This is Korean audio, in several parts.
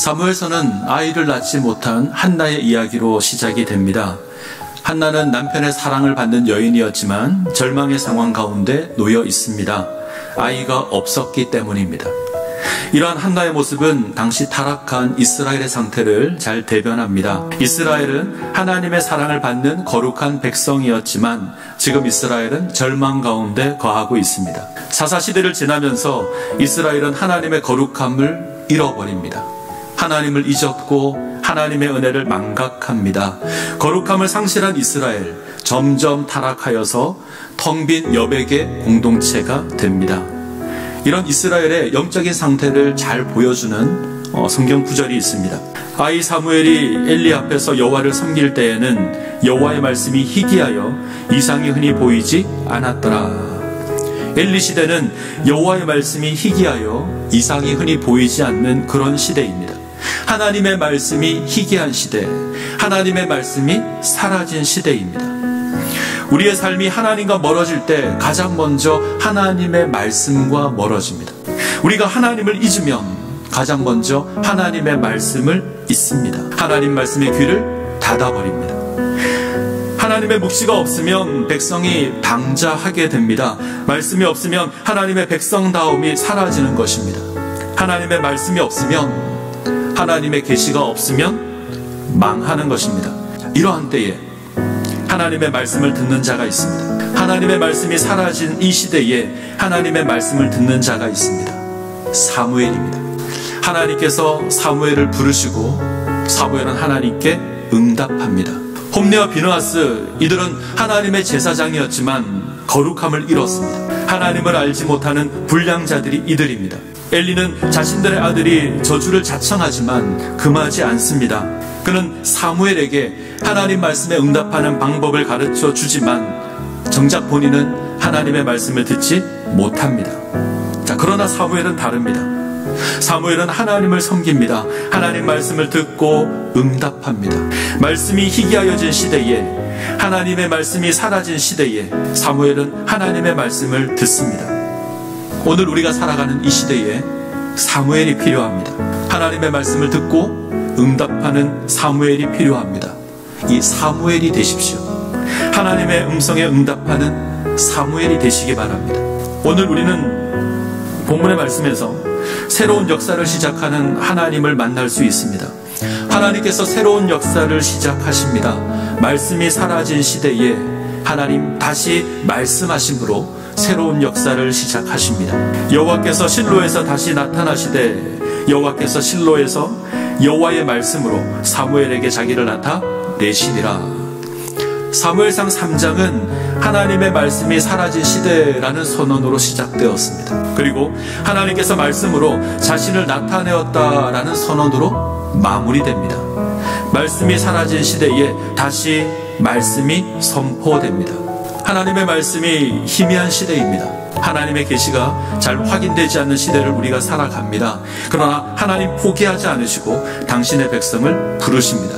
사무엘서는 아이를 낳지 못한 한나의 이야기로 시작이 됩니다. 한나는 남편의 사랑을 받는 여인이었지만 절망의 상황 가운데 놓여 있습니다. 아이가 없었기 때문입니다. 이러한 한나의 모습은 당시 타락한 이스라엘의 상태를 잘 대변합니다. 이스라엘은 하나님의 사랑을 받는 거룩한 백성이었지만 지금 이스라엘은 절망 가운데 거하고 있습니다. 사사시대를 지나면서 이스라엘은 하나님의 거룩함을 잃어버립니다. 하나님을 잊었고 하나님의 은혜를 망각합니다. 거룩함을 상실한 이스라엘, 점점 타락하여서 텅 빈 여백의 공동체가 됩니다. 이런 이스라엘의 영적인 상태를 잘 보여주는 성경 구절이 있습니다. 아이 사무엘이 엘리 앞에서 여호와를 섬길 때에는 여호와의 말씀이 희귀하여 이상이 흔히 보이지 않았더라. 엘리 시대는 여호와의 말씀이 희귀하여 이상이 흔히 보이지 않는 그런 시대입니다. 하나님의 말씀이 희귀한 시대, 하나님의 말씀이 사라진 시대입니다. 우리의 삶이 하나님과 멀어질 때 가장 먼저 하나님의 말씀과 멀어집니다. 우리가 하나님을 잊으면 가장 먼저 하나님의 말씀을 잊습니다. 하나님 말씀의 귀를 닫아버립니다. 하나님의 묵시가 없으면 백성이 방자하게 됩니다. 말씀이 없으면 하나님의 백성다움이 사라지는 것입니다. 하나님의 말씀이 없으면, 하나님의 계시가 없으면 망하는 것입니다. 이러한 때에 하나님의 말씀을 듣는 자가 있습니다. 하나님의 말씀이 사라진 이 시대에 하나님의 말씀을 듣는 자가 있습니다. 사무엘입니다. 하나님께서 사무엘을 부르시고 사무엘은 하나님께 응답합니다. 홈리와 비느하스, 이들은 하나님의 제사장이었지만 거룩함을 잃었습니다. 하나님을 알지 못하는 불량자들이 이들입니다. 엘리는 자신들의 아들이 저주를 자청하지만 금하지 않습니다. 그는 사무엘에게 하나님 말씀에 응답하는 방법을 가르쳐 주지만 정작 본인은 하나님의 말씀을 듣지 못합니다. 그러나 사무엘은 다릅니다. 사무엘은 하나님을 섬깁니다. 하나님 말씀을 듣고 응답합니다. 말씀이 희귀하여진 시대에, 하나님의 말씀이 사라진 시대에 사무엘은 하나님의 말씀을 듣습니다. 오늘 우리가 살아가는 이 시대에 사무엘이 필요합니다. 하나님의 말씀을 듣고 응답하는 사무엘이 필요합니다. 이 사무엘이 되십시오. 하나님의 음성에 응답하는 사무엘이 되시기 바랍니다. 오늘 우리는 본문의 말씀에서 새로운 역사를 시작하는 하나님을 만날 수 있습니다. 하나님께서 새로운 역사를 시작하십니다. 말씀이 사라진 시대에 하나님 다시 말씀하심으로 새로운 역사를 시작하십니다. 여호와께서 실로에서 다시 나타나시되 여호와께서 실로에서 여호와의 말씀으로 사무엘에게 자기를 나타내시니라. 사무엘상 3장은 하나님의 말씀이 사라진 시대라는 선언으로 시작되었습니다. 그리고 하나님께서 말씀으로 자신을 나타내었다라는 선언으로 마무리됩니다. 말씀이 사라진 시대에 다시 말씀이 선포됩니다. 하나님의 말씀이 희미한 시대입니다. 하나님의 계시가 잘 확인되지 않는 시대를 우리가 살아갑니다. 그러나 하나님 포기하지 않으시고 당신의 백성을 부르십니다.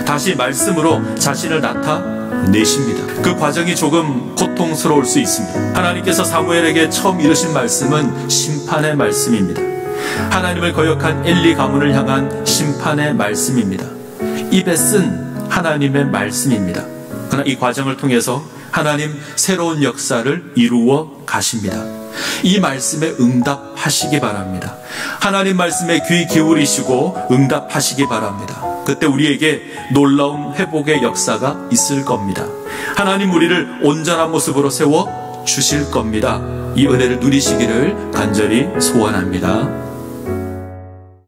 다시 말씀으로 자신을 나타내십니다. 그 과정이 조금 고통스러울 수 있습니다. 하나님께서 사무엘에게 처음 이르신 말씀은 심판의 말씀입니다. 하나님을 거역한 엘리 가문을 향한 심판의 말씀입니다. 입에 쓴 하나님의 말씀입니다. 그러나 이 과정을 통해서 하나님 새로운 역사를 이루어 가십니다. 이 말씀에 응답하시기 바랍니다. 하나님 말씀에 귀 기울이시고 응답하시기 바랍니다. 그때 우리에게 놀라운 회복의 역사가 있을 겁니다. 하나님 우리를 온전한 모습으로 세워 주실 겁니다. 이 은혜를 누리시기를 간절히 소원합니다.